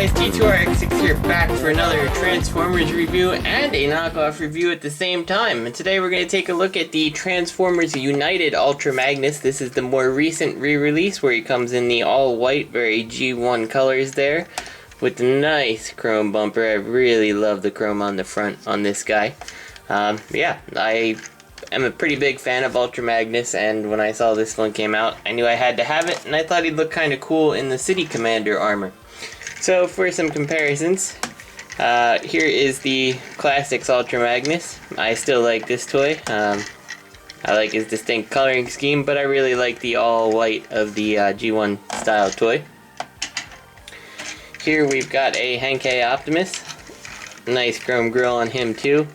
guys, T2RX6 here, back for another Transformers review and a knockoff review at the same time. And today we're going to take a look at the Transformers United Ultra Magnus. This is the more recent re-release where he comes in the all-white, very G1 colors there, with the nice chrome bumper. I really love the chrome on the front on this guy. Yeah, I am a pretty big fan of Ultra Magnus, and when I saw this one came out, I knew I had to have it, and I thought he'd look kind of cool in the City Commander armor. So for some comparisons, here is the Classics Ultra Magnus. I still like this toy. I like his distinct coloring scheme, but I really like the all-white of the G1 style toy. Here we've got a Henkei Optimus. Nice chrome grille on him too.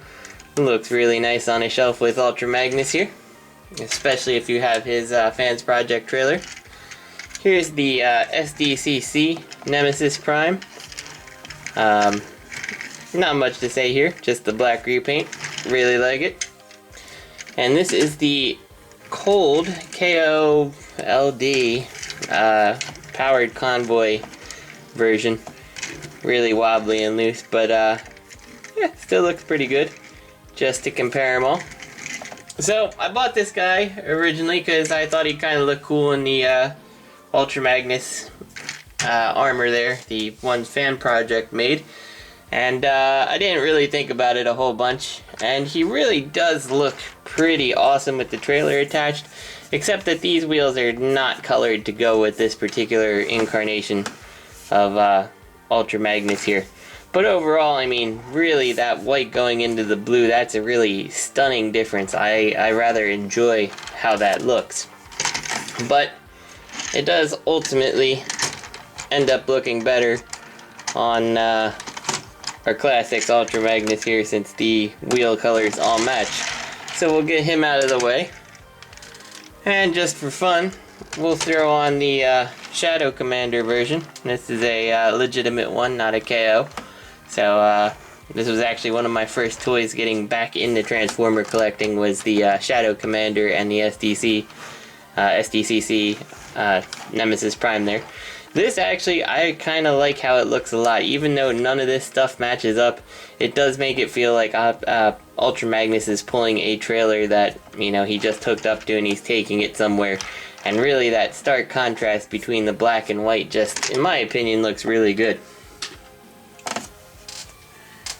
Looks really nice on a shelf with Ultra Magnus here, especially if you have his Fansproject trailer. Here's the SDCC Nemesis Prime. Not much to say here, just the black repaint. Really like it. And this is the Cold KOLD powered convoy version. Really wobbly and loose, but yeah, still looks pretty good. Just to compare them all. So I bought this guy originally because I thought he kind of looked cool in the Ultra Magnus armor there, the one Fansproject made, and I didn't really think about it a whole bunch, and he really does look pretty awesome with the trailer attached, except that these wheels are not colored to go with this particular incarnation of Ultra Magnus here. But overall, I mean, really that white going into the blue, that's a really stunning difference. I rather enjoy how that looks. But it does ultimately end up looking better on our Classics Ultra Magnus here, since the wheel colors all match. So we'll get him out of the way. And just for fun, we'll throw on the Shadow Commander version. This is a legitimate one, not a KO. So this was actually one of my first toys getting back into Transformer collecting, was the Shadow Commander and the SDCC Nemesis Prime there. This actually, I kind of like how it looks a lot. Even though none of this stuff matches up, it does make it feel like Ultra Magnus is pulling a trailer that, you know, he just hooked up to and he's taking it somewhere. And really that stark contrast between the black and white just, in my opinion, looks really good.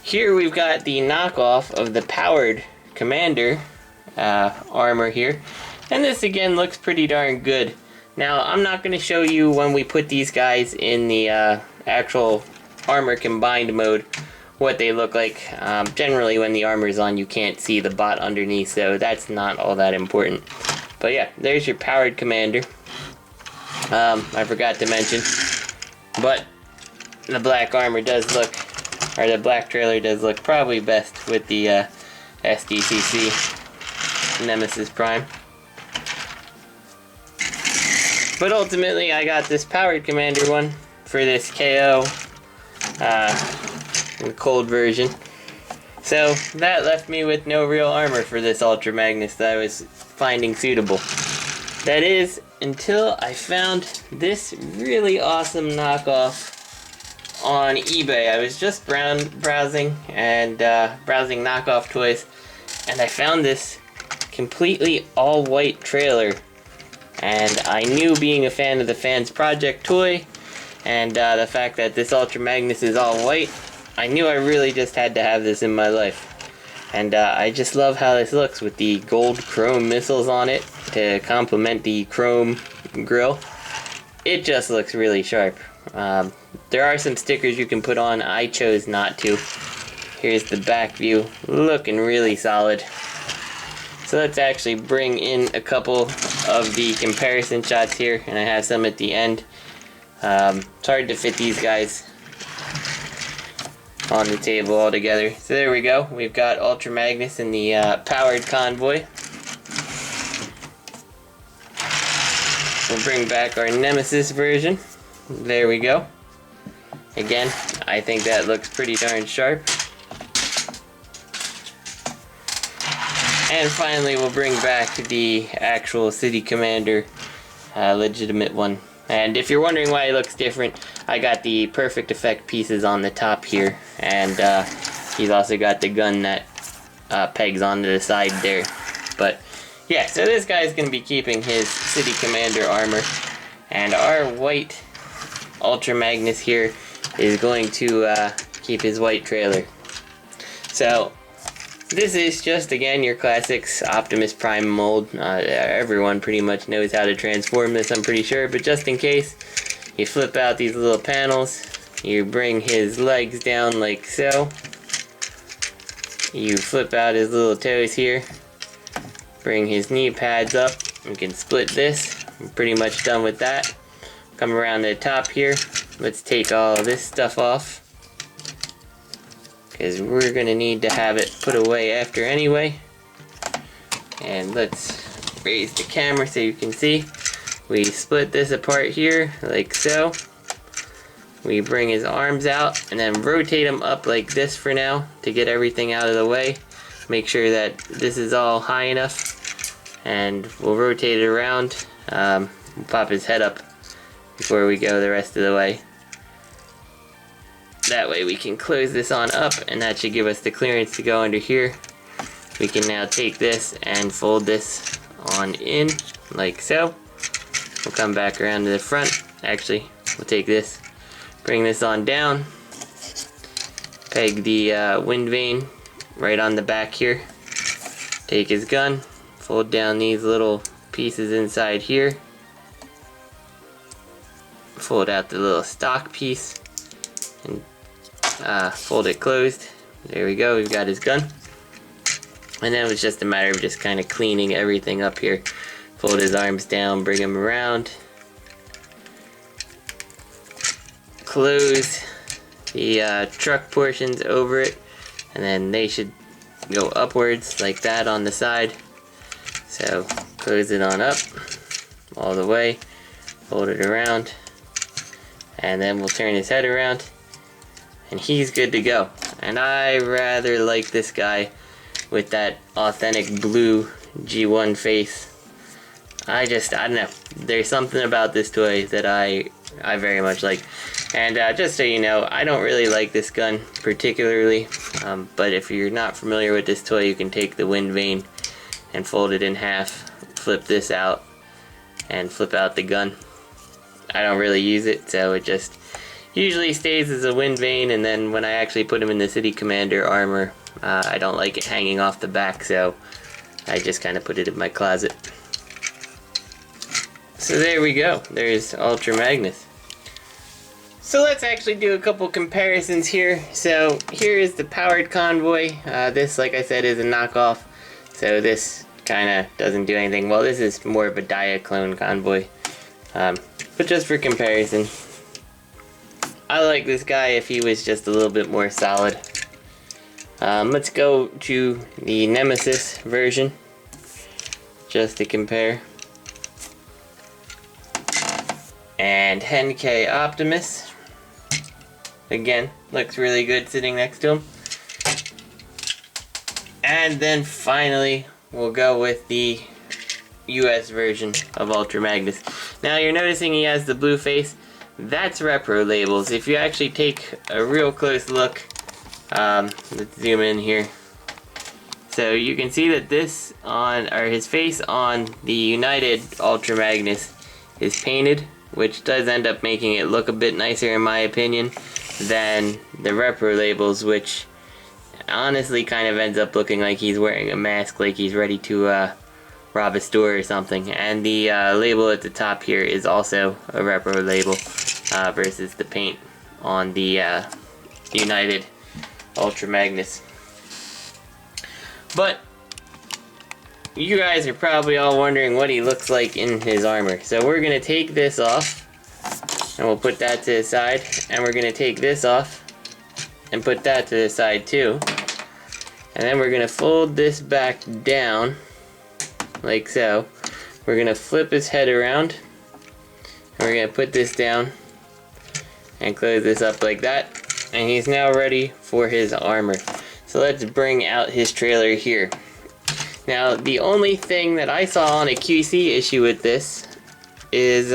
Here we've got the knockoff of the powered Commander armor here. And this again looks pretty darn good. Now I'm not going to show you when we put these guys in the actual armor combined mode what they look like. Generally when the armor is on you can't see the bot underneath, so that's not all that important. But yeah, there's your powered Commander. I forgot to mention, but the black armor does look, or the black trailer does look probably best with the SDCC Nemesis Prime. But ultimately I got this powered Commander one for this KO the cold version. So that left me with no real armor for this Ultra Magnus that I was finding suitable. That is, until I found this really awesome knockoff on eBay. I was just browsing and browsing knockoff toys, and I found this completely all-white trailer. And I knew, being a fan of the Fansproject toy, and the fact that this Ultra Magnus is all white, I knew I really just had to have this in my life. And I just love how this looks with the gold chrome missiles on it to complement the chrome grille. It just looks really sharp. There are some stickers you can put on. I chose not to. Here's the back view, looking really solid. So let's actually bring in a couple of the comparison shots here, and I have some at the end. It's hard to fit these guys on the table all together. So there we go. We've got Ultra Magnus in the powered convoy. We'll bring back our Nemesis version. There we go. Again, I think that looks pretty darn sharp. And finally, we'll bring back the actual City Commander, legitimate one, And if you're wondering why it looks different, I got the perfect effect pieces on the top here, and he's also got the gun that pegs onto the side there. But yeah, so this guy's going to be keeping his City Commander armor, and our white Ultra Magnus here is going to keep his white trailer. So this is just, again, your classics Optimus Prime mold. Everyone pretty much knows how to transform this, I'm pretty sure, but just in case, you flip out these little panels, you bring his legs down like so, you flip out his little toes here, bring his knee pads up, you can split this. I'm pretty much done with that. Come around the top here, let's take all this stuff off, because we're going to need to have it put away after anyway. And let's raise the camera so you can see. We split this apart here, like so. We bring his arms out, and then rotate them up like this for now, to get everything out of the way. Make sure that this is all high enough, and we'll rotate it around. We'll pop his head up before we go the rest of the way. That way we can close this on up, and that should give us the clearance to go under here. We can now take this and fold this on in, like so. We'll come back around to the front. Actually, we'll take this, bring this on down, peg the wind vane right on the back here. Take his gun, fold down these little pieces inside here. Fold out the little stock piece, and fold it closed. There we go, we've got his gun. And then it was just a matter of just kind of cleaning everything up here. Fold his arms down, bring him around. Close the truck portions over it, and then they should go upwards like that on the side. So close it on up all the way, fold it around, and then we'll turn his head around, and he's good to go. And I rather like this guy with that authentic blue G1 face. I don't know, there's something about this toy that I very much like. And just so you know, I don't really like this gun particularly, but if you're not familiar with this toy, you can take the wind vane and fold it in half, flip this out, and flip out the gun. I don't really use it, so it just usually stays as a wind vane, and then when I actually put him in the City Commander armor, I don't like it hanging off the back, so I just kind of put it in my closet. So there we go, there's Ultra Magnus. So let's actually do a couple comparisons here. So here is the powered convoy. This, like I said, is a knockoff, so this kind of doesn't do anything. Well, this is more of a Diaclone convoy, but just for comparison, I like this guy if he was just a little bit more solid. Let's go to the Nemesis version, just to compare. And Henkei Optimus. Again, looks really good sitting next to him. And then finally, we'll go with the US version of Ultra Magnus. Now you're noticing he has the blue face. That's repro labels. If you actually take a real close look, let's zoom in here. So you can see that this his face on the United Ultra Magnus is painted, which does end up making it look a bit nicer in my opinion than the repro labels, which honestly kind of ends up looking like he's wearing a mask, like he's ready to rob a store or something. And the label at the top here is also a repro label versus the paint on the United Ultra Magnus. But you guys are probably all wondering what he looks like in his armor. So we're going to take this off, and we'll put that to the side, and we're going to take this off and put that to the side too. And then we're going to fold this back down like so. We're going to flip his head around, and we're going to put this down and close this up like that, and he's now ready for his armor. So let's bring out his trailer here. Now, the only thing that I saw on a QC issue with this is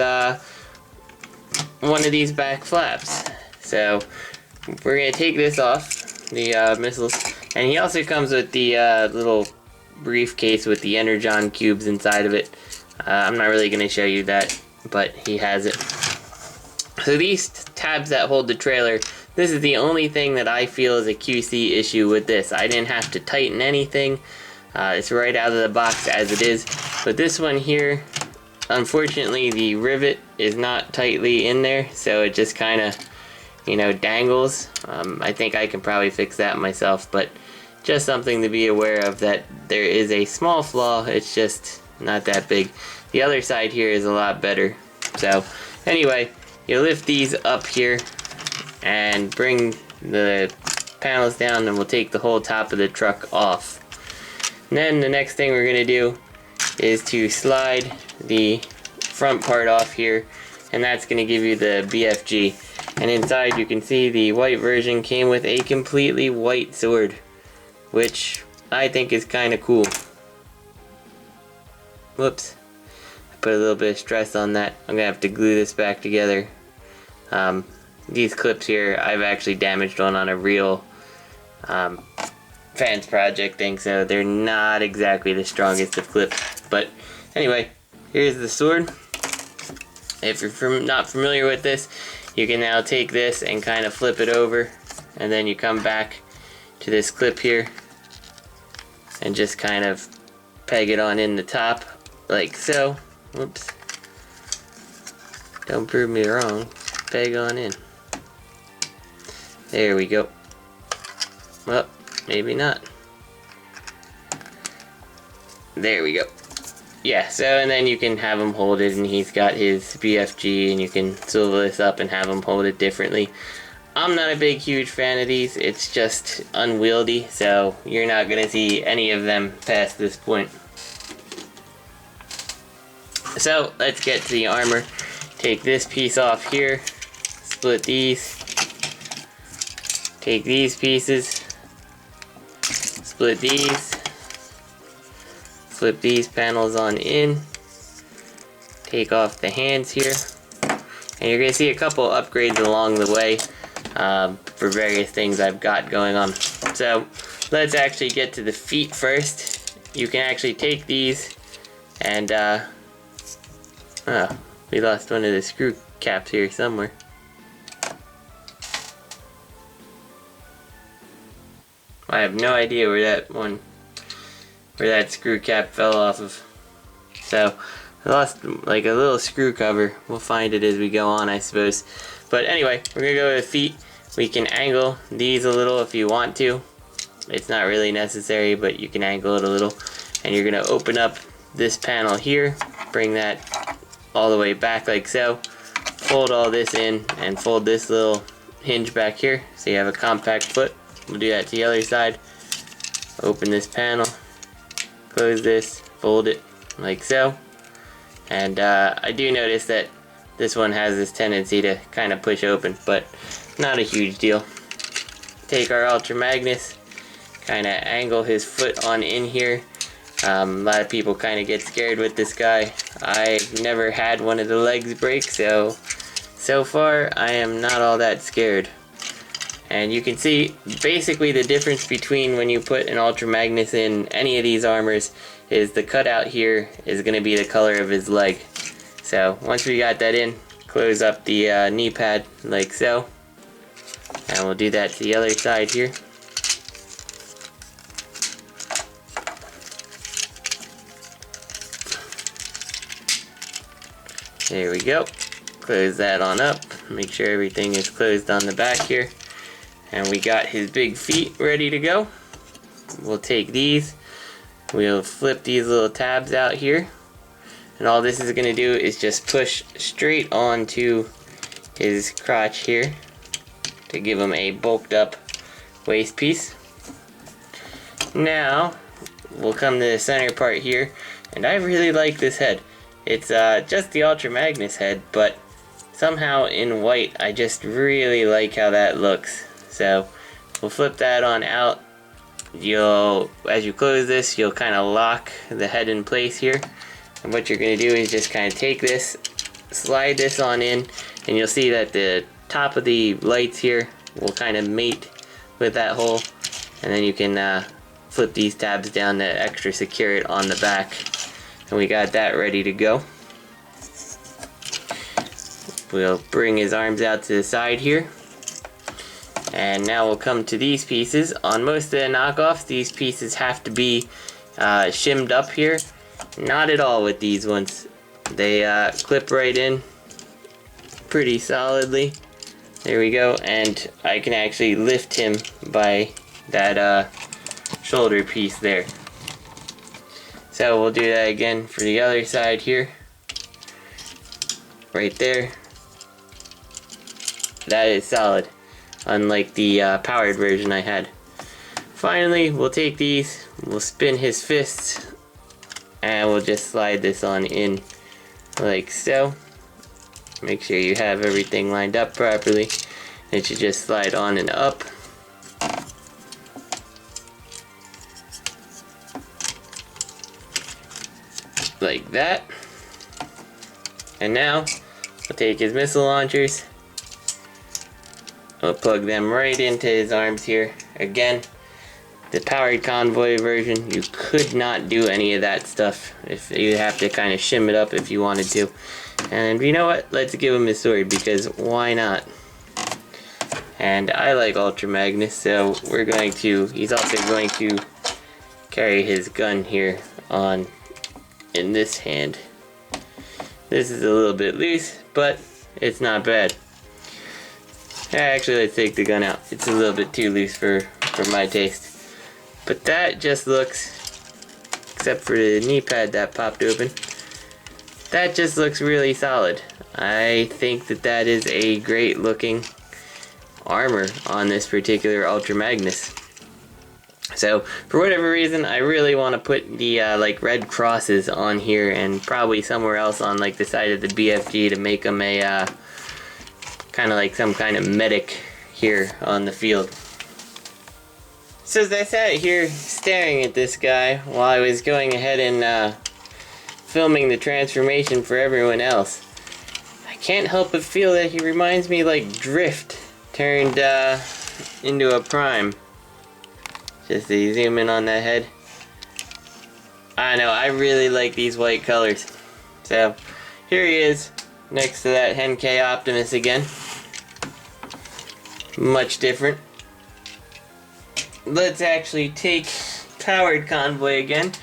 one of these back flaps. So we're going to take this off, the missiles, and he also comes with the little briefcase with the energon cubes inside of it. I'm not really going to show you that, but he has it. So these tabs that hold the trailer, this is the only thing that I feel is a QC issue with this. I didn't have to tighten anything. It's right out of the box as it is. But this one here, unfortunately the rivet is not tightly in there, so it just kind of, you know, dangles. I think I can probably fix that myself, but just something to be aware of, that there is a small flaw. It's just not that big. The other side here is a lot better. So anyway, you lift these up here and bring the panels down, and we'll take the whole top of the truck off. And then the next thing we're going to do is to slide the front part off here, and that's going to give you the BFG. And inside you can see the white version came with a completely white sword, which I think is kind of cool. Whoops. I put a little bit of stress on that. I'm going to have to glue this back together. These clips here, I've actually damaged one on a real Fansproject thing, so they're not exactly the strongest of clips. But anyway, here's the sword. If you're not familiar with this, you can now take this and kind of flip it over, and then you come back to this clip here and just kind of peg it on in the top like so. Whoops. Don't prove me wrong. Peg on in. There we go. Well, maybe not. There we go. Yeah, so and then you can have him hold it, and he's got his BFG, and you can swivel this up and have him hold it differently. I'm not a big, huge fan of these. It's just unwieldy, so you're not going to see any of them past this point. So, let's get to the armor. Take this piece off here, split these, take these pieces, split these, flip these panels on in, take off the hands here, and you're going to see a couple upgrades along the way for various things I've got going on. So let's actually get to the feet first. You can actually take these and we lost one of the screw caps here somewhere. I have no idea where that screw cap fell off of. So I lost like a little screw cover. We'll find it as we go on, I suppose. But anyway, we're gonna go to the feet. We can angle these a little if you want to. It's not really necessary, but you can angle it a little. And you're gonna open up this panel here, bring that all the way back like so, fold all this in, and fold this little hinge back here so you have a compact foot. We'll do that to the other side. Open this panel, close this, fold it like so. And I do notice that this one has this tendency to kind of push open, but not a huge deal. Take our Ultra Magnus, kind of angle his foot on in here. A lot of people kind of get scared with this guy. I've never had one of the legs break, so far I am not all that scared. And you can see basically the difference between when you put an Ultra Magnus in any of these armors is the cutout here is going to be the color of his leg. So once we got that in, close up the knee pad like so. And we'll do that to the other side here. There we go. Close that on up. Make sure everything is closed on the back here. And we got his big feet ready to go. We'll take these. We'll flip these little tabs out here. And all this is going to do is just push straight onto his crotch here to give him a bulked up waist piece. Now we'll come to the center part here, and I really like this head. It's just the Ultra Magnus head, but somehow in white I just really like how that looks. So we'll flip that on out. As you close this, you'll kind of lock the head in place here. And what you're going to do is just kind of take this, slide this on in, And you'll see that the top of the lights here will kind of mate with that hole, and then you can flip these tabs down to extra secure it on the back. And we got that ready to go. We'll bring his arms out to the side here. And now we'll come to these pieces. On most of the knockoffs, these pieces have to be shimmed up here. Not at all with these ones. They clip right in pretty solidly. There we go. And I can actually lift him by that shoulder piece there. So we'll do that again for the other side here. Right there. That is solid, unlike the powered version I had. Finally, we'll take these, we'll spin his fists, and we'll just slide this on in like so. Make sure you have everything lined up properly. It should just slide on and up. Like that. And now, we'll take his missile launchers. We'll plug them right into his arms here. Again, the powered convoy version, you could not do any of that stuff. If you have to kind of shim it up if you wanted to. And you know what? Let's give him his sword, because why not? And I like Ultra Magnus, so we're going to, he's also going to carry his gun here on in this hand. This is a little bit loose, but it's not bad. Actually, let's take the gun out. It's a little bit too loose for my taste. But that just looks, except for the knee pad that popped open, that just looks really solid. I think that that is a great looking armor on this particular Ultra Magnus. So, for whatever reason, I really want to put the like red crosses on here, and probably somewhere else on like the side of the BFG to make them a kind of like some kind of medic here on the field. So as I sat here staring at this guy while I was going ahead and filming the transformation for everyone else, I can't help but feel that he reminds me like Drift turned into a Prime. Just to zoom in on that head. I know, I really like these white colors. So, here he is, next to that Henkei Optimus again. Much different. Let's actually take Powered Convoy again,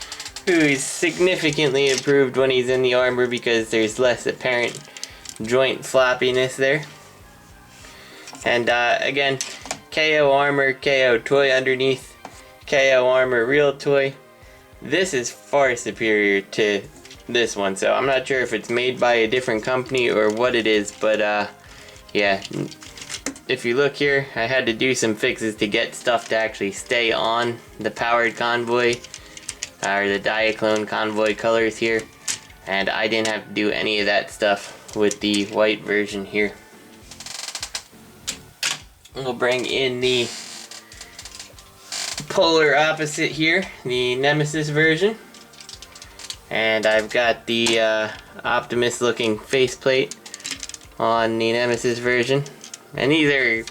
who is significantly improved when he's in the armor because there's less apparent joint floppiness there. And again, KO armor, KO toy underneath. KO armor real toy. This is far superior to this one, so I'm not sure if it's made by a different company or what it is, but yeah, if you look here, I had to do some fixes to get stuff to actually stay on the Powered Convoy or the Diaclone Convoy colors here, and I didn't have to do any of that stuff with the white version here. We'll bring in the polar opposite here, the Nemesis version, and I've got the Optimus looking faceplate on the Nemesis version, and these are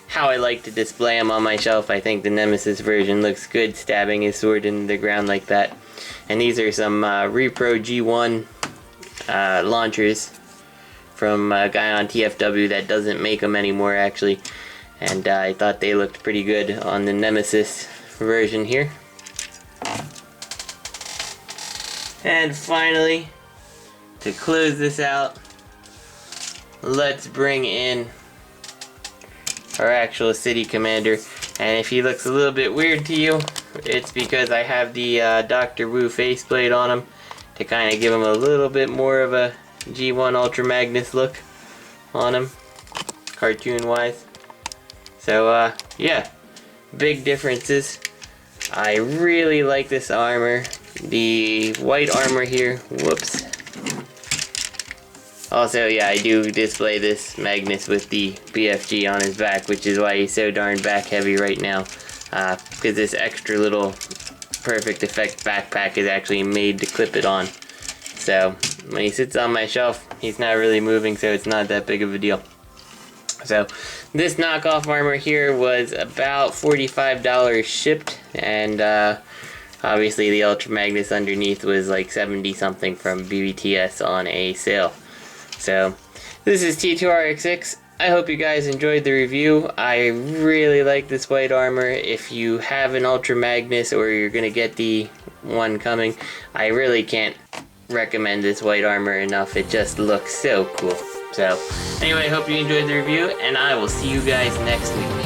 how I like to display them on my shelf. I think the Nemesis version looks good stabbing his sword into the ground like that. And these are some Repro G1 launchers from a guy on TFW that doesn't make them anymore actually, and I thought they looked pretty good on the Nemesis version here. And finally, to close this out, let's bring in our actual city commander. And if he looks a little bit weird to you, it's because I have the Dr. Wu faceplate on him to kind of give him a little bit more of a G1 Ultra Magnus look on him, cartoon wise. So yeah, big differences. I really like this armor. The white armor here, whoops. Also, yeah, I do display this Magnus with the BFG on his back, which is why he's so darn back heavy right now. Because this extra little Perfect Effect backpack is actually made to clip it on. So, when he sits on my shelf, he's not really moving, so it's not that big of a deal. So this knockoff armor here was about $45 shipped, and obviously the Ultra Magnus underneath was like 70 something from BBTS on a sale. So this is T2RX6. I hope you guys enjoyed the review. I really like this white armor. If you have an Ultra Magnus or you're gonna get the one coming, I really can't recommend this white armor enough. It just looks so cool. So anyway, I hope you enjoyed the review, and I will see you guys next week.